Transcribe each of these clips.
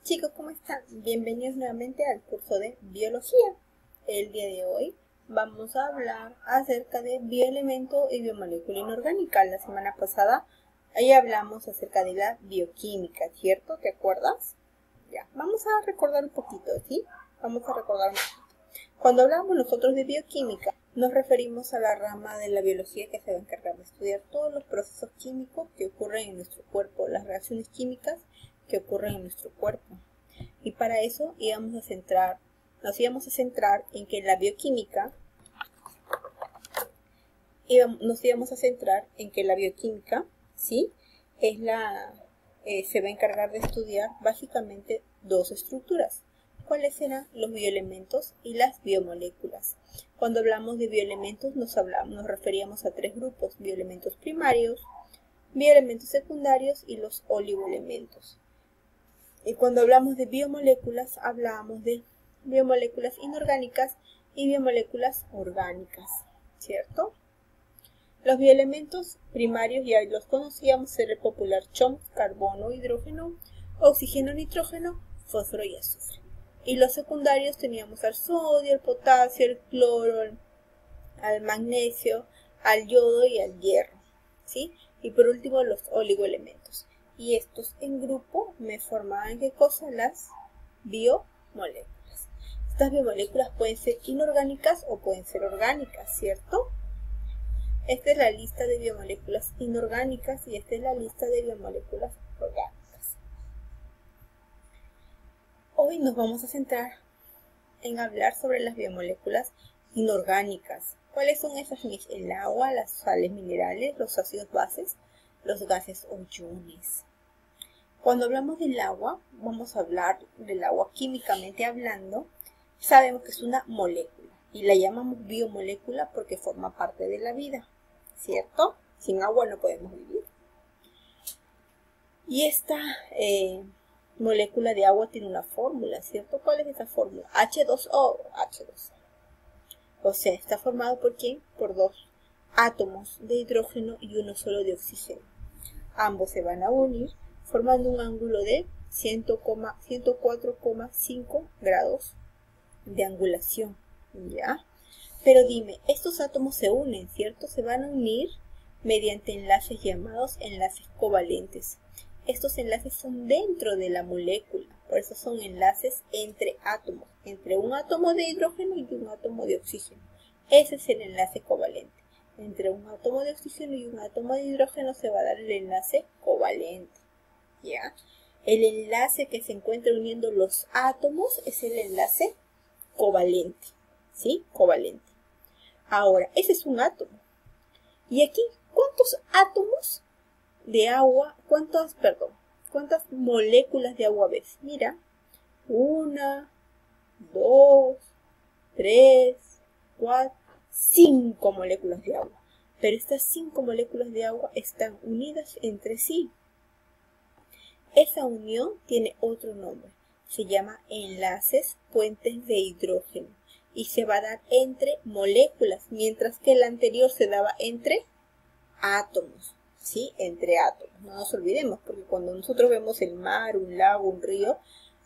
Chicos, ¿cómo están? Bienvenidos nuevamente al curso de biología. El día de hoy vamos a hablar acerca de bioelemento y biomolécula inorgánica. La semana pasada ahí hablamos acerca de la bioquímica, ¿cierto? ¿Te acuerdas? Ya, vamos a recordar un poquito, ¿sí? Vamos a recordar un poquito. Cuando hablamos nosotros de bioquímica, nos referimos a la rama de la biología que se va a encargar de estudiar todos los procesos químicos que ocurren en nuestro cuerpo, las reacciones químicas que ocurren en nuestro cuerpo. Y para eso nos íbamos a centrar en que la bioquímica, ¿sí? Se va a encargar de estudiar básicamente dos estructuras. ¿Cuáles serán los bioelementos y las biomoléculas? Cuando hablamos de bioelementos nos referíamos a tres grupos: bioelementos primarios, bioelementos secundarios y los oligoelementos. Y cuando hablamos de biomoléculas, hablamos de biomoléculas inorgánicas y biomoléculas orgánicas, ¿cierto? Los bioelementos primarios ya los conocíamos: ser el popular CHOMS, carbono, hidrógeno, oxígeno, nitrógeno, fósforo y azufre. Y los secundarios teníamos al sodio, al potasio, al cloro, al magnesio, al yodo y al hierro, ¿sí? Y por último los oligoelementos. Y estos en grupo me formaban ¿qué cosa? Las biomoléculas. Estas biomoléculas pueden ser inorgánicas o pueden ser orgánicas, ¿cierto? Esta es la lista de biomoléculas inorgánicas y esta es la lista de biomoléculas orgánicas. Hoy nos vamos a centrar en hablar sobre las biomoléculas inorgánicas. ¿Cuáles son esas? El agua, las sales minerales, los ácidos bases, los gases o iones. Cuando hablamos del agua, vamos a hablar del agua químicamente hablando. Sabemos que es una molécula y la llamamos biomolécula porque forma parte de la vida, ¿cierto? Sin agua no podemos vivir. Y esta molécula de agua tiene una fórmula, ¿cierto? ¿Cuál es esa fórmula? H2O. O sea, está formado ¿por qué? Por dos átomos de hidrógeno y uno solo de oxígeno. Ambos se van a unir formando un ángulo de 104,5 grados de angulación, ¿ya? Pero dime, estos átomos se unen, ¿cierto? Se van a unir mediante enlaces llamados enlaces covalentes. Estos enlaces son dentro de la molécula, por eso son enlaces entre átomos, entre un átomo de hidrógeno y un átomo de oxígeno. Ese es el enlace covalente. Entre un átomo de oxígeno y un átomo de hidrógeno se va a dar el enlace covalente, ¿ya? El enlace que se encuentra uniendo los átomos es el enlace covalente, ¿sí? Covalente. Ahora, ese es un átomo. Y aquí, ¿cuántos átomos de agua, cuántas moléculas de agua ves? Mira, 1, 2, 3, 4, 5 moléculas de agua. Pero estas 5 moléculas de agua están unidas entre sí. Esa unión tiene otro nombre. Se llama enlaces puentes de hidrógeno. Y se va a dar entre moléculas, mientras que el anterior se daba entre átomos. ¿Sí? Entre átomos. No nos olvidemos, porque cuando nosotros vemos el mar, un lago, un río,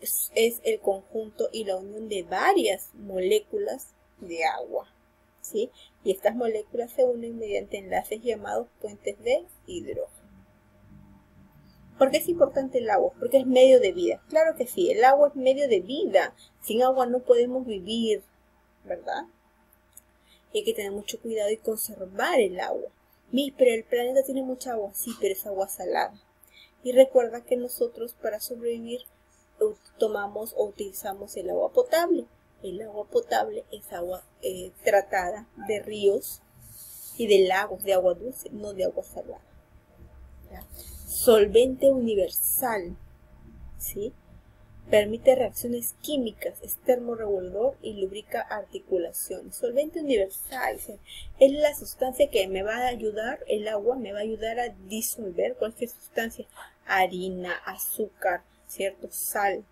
es el conjunto y la unión de varias moléculas de agua, ¿sí? Y estas moléculas se unen mediante enlaces llamados puentes de hidrógeno. ¿Por qué es importante el agua? Porque es medio de vida. Claro que sí, el agua es medio de vida. Sin agua no podemos vivir, ¿verdad? Y hay que tener mucho cuidado y conservar el agua. Pero el planeta tiene mucha agua, sí, pero es agua salada. Y recuerda que nosotros para sobrevivir tomamos o utilizamos el agua potable. El agua potable es agua tratada de ríos y de lagos de agua dulce, no de agua salada. ¿Ya? Solvente universal, ¿sí? Permite reacciones químicas, es termorregulador y lubrica articulaciones. Solvente universal, ¿sí? Es la sustancia que me va a ayudar, el agua me va a ayudar a disolver cualquier sustancia, harina, azúcar, ¿cierto? Sal,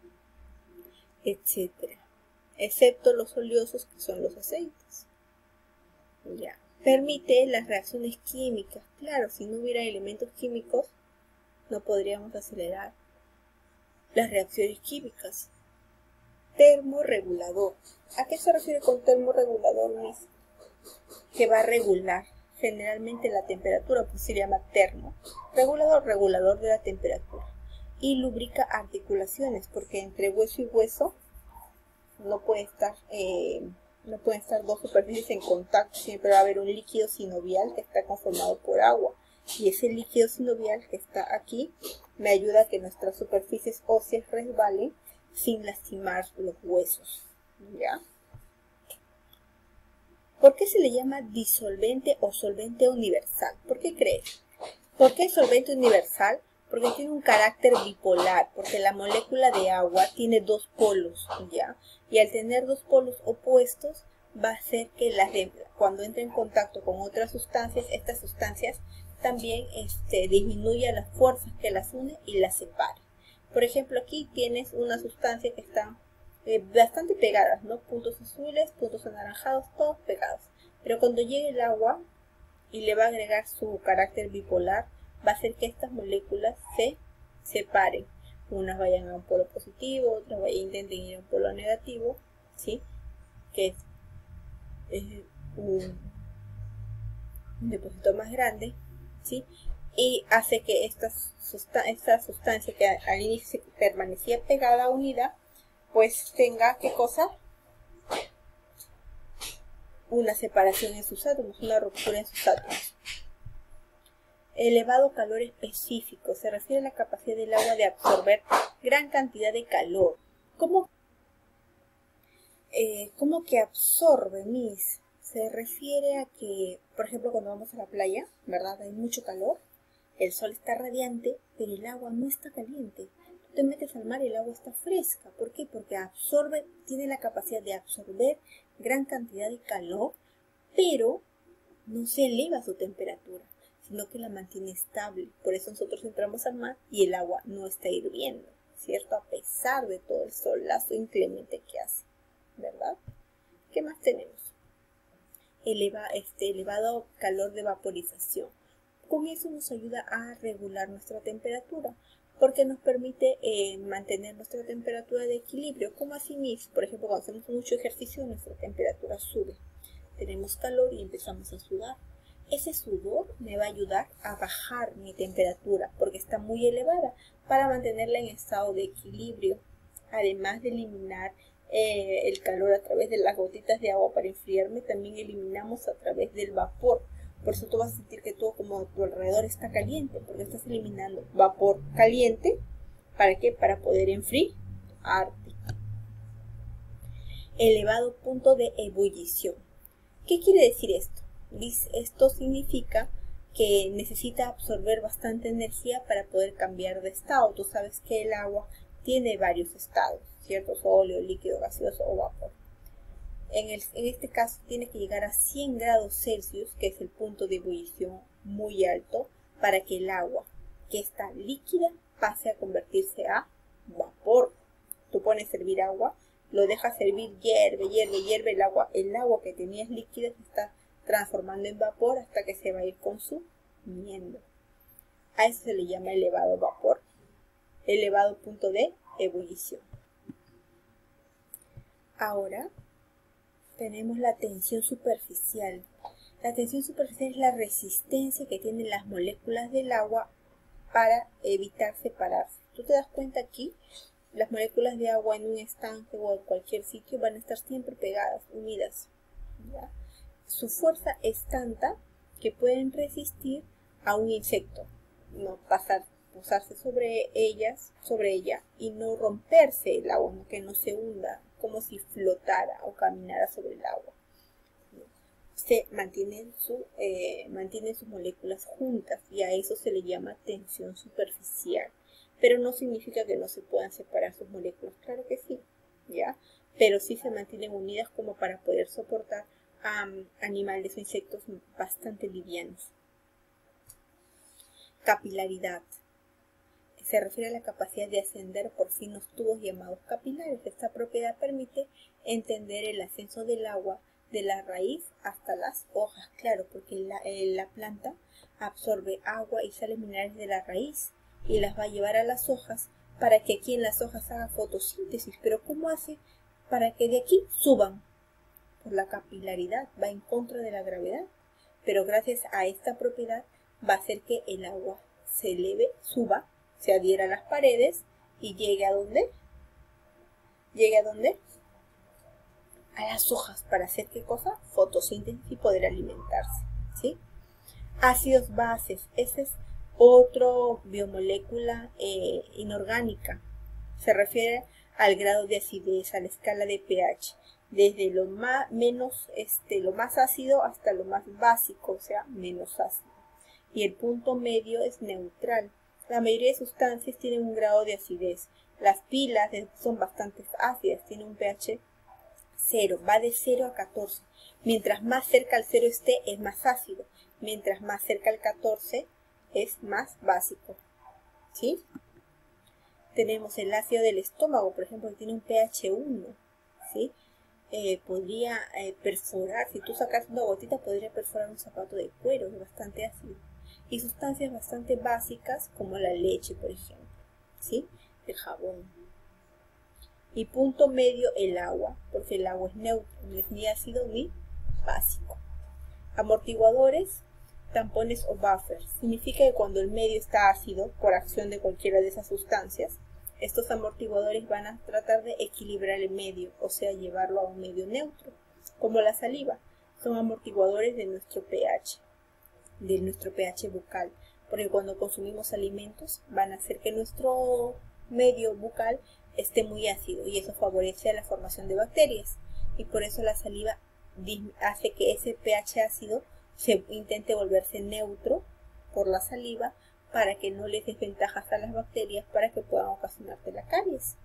etcétera. Excepto los oleosos, que son los aceites. Ya. Permite las reacciones químicas. Claro, si no hubiera elementos químicos, no podríamos acelerar las reacciones químicas. Termorregulador. ¿A qué se refiere con termorregulador, Miss? Que va a regular generalmente la temperatura, pues se llama termo. Regulador, regulador de la temperatura. Y lubrica articulaciones, porque entre hueso y hueso no pueden estar dos superficies en contacto. Siempre va a haber un líquido sinovial que está conformado por agua. Y ese líquido sinovial que está aquí me ayuda a que nuestras superficies óseas resbalen sin lastimar los huesos. ¿Ya? ¿Por qué se le llama disolvente o solvente universal? ¿Por qué crees? ¿Por qué solvente universal? Porque tiene un carácter bipolar, porque la molécula de agua tiene dos polos, ¿ya? Y al tener dos polos opuestos, va a hacer que cuando entre en contacto con otras sustancias, estas sustancias también disminuyan las fuerzas que las unen y las separen. Por ejemplo, aquí tienes una sustancia que está bastante pegadas, ¿no? Puntos azules, puntos anaranjados, todos pegados. Pero cuando llegue el agua y le va a agregar su carácter bipolar, va a hacer que estas moléculas se separen. Unas vayan a un polo positivo, otras intenten ir a un polo negativo, ¿sí? Que es un depósito más grande, ¿sí? Y hace que esta sustancia que al inicio permanecía pegada, unida, pues tenga, ¿qué cosa? Una separación en sus átomos, una ruptura en sus átomos. Elevado calor específico se refiere a la capacidad del agua de absorber gran cantidad de calor. ¿Cómo que absorbe, Miss? Se refiere a que, por ejemplo, cuando vamos a la playa, ¿verdad? Hay mucho calor, el sol está radiante, pero el agua no está caliente. Tú te metes al mar y el agua está fresca. ¿Por qué? Porque tiene la capacidad de absorber gran cantidad de calor, pero no se eleva su temperatura, sino que la mantiene estable. Por eso nosotros entramos al mar y el agua no está hirviendo, ¿cierto? A pesar de todo el solazo inclemente que hace, ¿verdad? ¿Qué más tenemos? Elevado calor de vaporización. Con eso nos ayuda a regular nuestra temperatura, porque nos permite mantener nuestra temperatura de equilibrio, como así mismo. Por ejemplo, cuando hacemos mucho ejercicio, nuestra temperatura sube. Tenemos calor y empezamos a sudar. Ese sudor me va a ayudar a bajar mi temperatura, porque está muy elevada, para mantenerla en estado de equilibrio. Además de eliminar el calor a través de las gotitas de agua para enfriarme, también eliminamos a través del vapor. Por eso tú vas a sentir que todo como a tu alrededor está caliente, porque estás eliminando vapor caliente. ¿Para qué? Para poder enfriarte. Elevado punto de ebullición. ¿Qué quiere decir esto? Esto significa que necesita absorber bastante energía para poder cambiar de estado. Tú sabes que el agua tiene varios estados, ¿cierto? Sólido, líquido, gaseoso o vapor. En este caso tiene que llegar a 100 grados Celsius, que es el punto de ebullición muy alto, para que el agua que está líquida pase a convertirse a vapor. Tú pones a hervir agua, lo dejas hervir, hierve el agua. El agua que tenías líquida se está transformando en vapor hasta que se va a ir consumiendo. A eso se le llama elevado vapor, elevado punto de ebullición. Ahora tenemos la tensión superficial. La tensión superficial es la resistencia que tienen las moléculas del agua para evitar separarse. Tú te das cuenta aquí, las moléculas de agua en un estanque o en cualquier sitio van a estar siempre pegadas, unidas, ¿ya? Su fuerza es tanta que pueden resistir a un insecto, no posarse sobre ella y no romperse el agua, que no se hunda, como si flotara o caminara sobre el agua. Se mantienen sus moléculas juntas y a eso se le llama tensión superficial. Pero no significa que no se puedan separar sus moléculas, claro que sí, ¿ya? Pero sí se mantienen unidas como para poder soportar a animales o insectos bastante livianos. Capilaridad. Se refiere a la capacidad de ascender por finos tubos llamados capilares. Esta propiedad permite entender el ascenso del agua de la raíz hasta las hojas. Claro, porque la planta absorbe agua y sales minerales de la raíz y las va a llevar a las hojas para que aquí en las hojas haga fotosíntesis. Pero ¿cómo hace para que de aquí suban? Por la capilaridad, va en contra de la gravedad. Pero gracias a esta propiedad va a hacer que el agua se eleve, suba, se adhiera a las paredes y llegue a ¿dónde? ¿Llegue a dónde? A las hojas, para hacer ¿qué cosa? Fotosíntesis y poder alimentarse, ¿sí? Ácidos bases, ese es otro biomolécula inorgánica. Se refiere al grado de acidez, a la escala de pH, desde lo más ácido hasta lo más básico, o sea, menos ácido. Y el punto medio es neutral. La mayoría de sustancias tienen un grado de acidez. Las pilas son bastante ácidas, tienen un pH 0, va de 0 a 14. Mientras más cerca al 0 esté, es más ácido. Mientras más cerca al 14, es más básico. ¿Sí? Tenemos el ácido del estómago, por ejemplo, que tiene un pH 1. ¿Sí? Podría perforar, si tú sacas una gotita, podría perforar un zapato de cuero, es bastante ácido. Y sustancias bastante básicas, como la leche, por ejemplo. ¿Sí? El jabón. Y punto medio, el agua, porque el agua es neutro, no es ni ácido ni básico. Amortiguadores, tampones o buffers. Significa que cuando el medio está ácido, por acción de cualquiera de esas sustancias, estos amortiguadores van a tratar de equilibrar el medio, o sea, llevarlo a un medio neutro. Como la saliva, son amortiguadores de nuestro pH bucal, porque cuando consumimos alimentos van a hacer que nuestro medio bucal esté muy ácido y eso favorece la formación de bacterias y por eso la saliva hace que ese pH ácido se intente volverse neutro por la saliva para que no les des ventajas a las bacterias para que puedan ocasionarte la caries.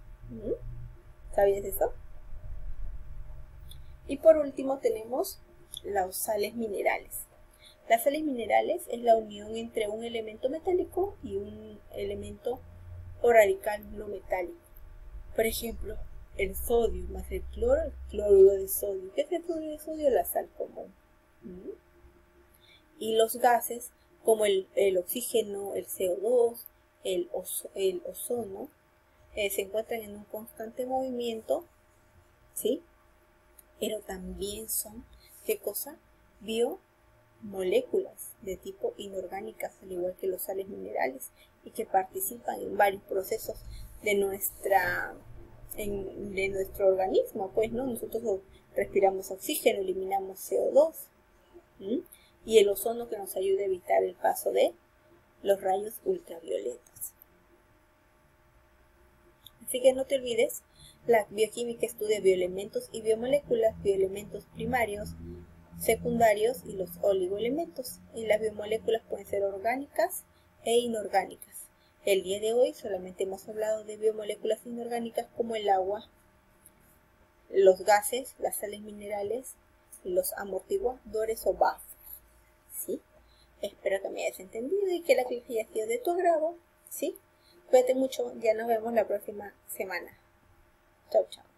¿Sabías eso? Y por último tenemos las sales minerales. Las sales minerales es la unión entre un elemento metálico y un elemento o radical no metálico. Por ejemplo, el sodio más el cloruro de sodio. ¿Qué es el cloruro de sodio? La sal común. Y los gases como el oxígeno, el CO2, el ozono, se encuentran en un constante movimiento, ¿sí? Pero también son, ¿qué cosa? Biomoléculas de tipo inorgánicas, al igual que los sales minerales, y que participan en varios procesos de nuestro organismo, pues, ¿no? Nosotros respiramos oxígeno, eliminamos CO2, y el ozono que nos ayuda a evitar el paso de los rayos ultravioletas. Así que no te olvides, la bioquímica estudia bioelementos y biomoléculas, bioelementos primarios, secundarios y los oligoelementos. Y las biomoléculas pueden ser orgánicas e inorgánicas. El día de hoy solamente hemos hablado de biomoléculas inorgánicas como el agua, los gases, las sales minerales, los amortiguadores o buffers. ¿Sí? Espero que me hayas entendido y que la clase haya sido de tu agrado. ¿Sí? Cuídate mucho, ya nos vemos la próxima semana. Chao, chao.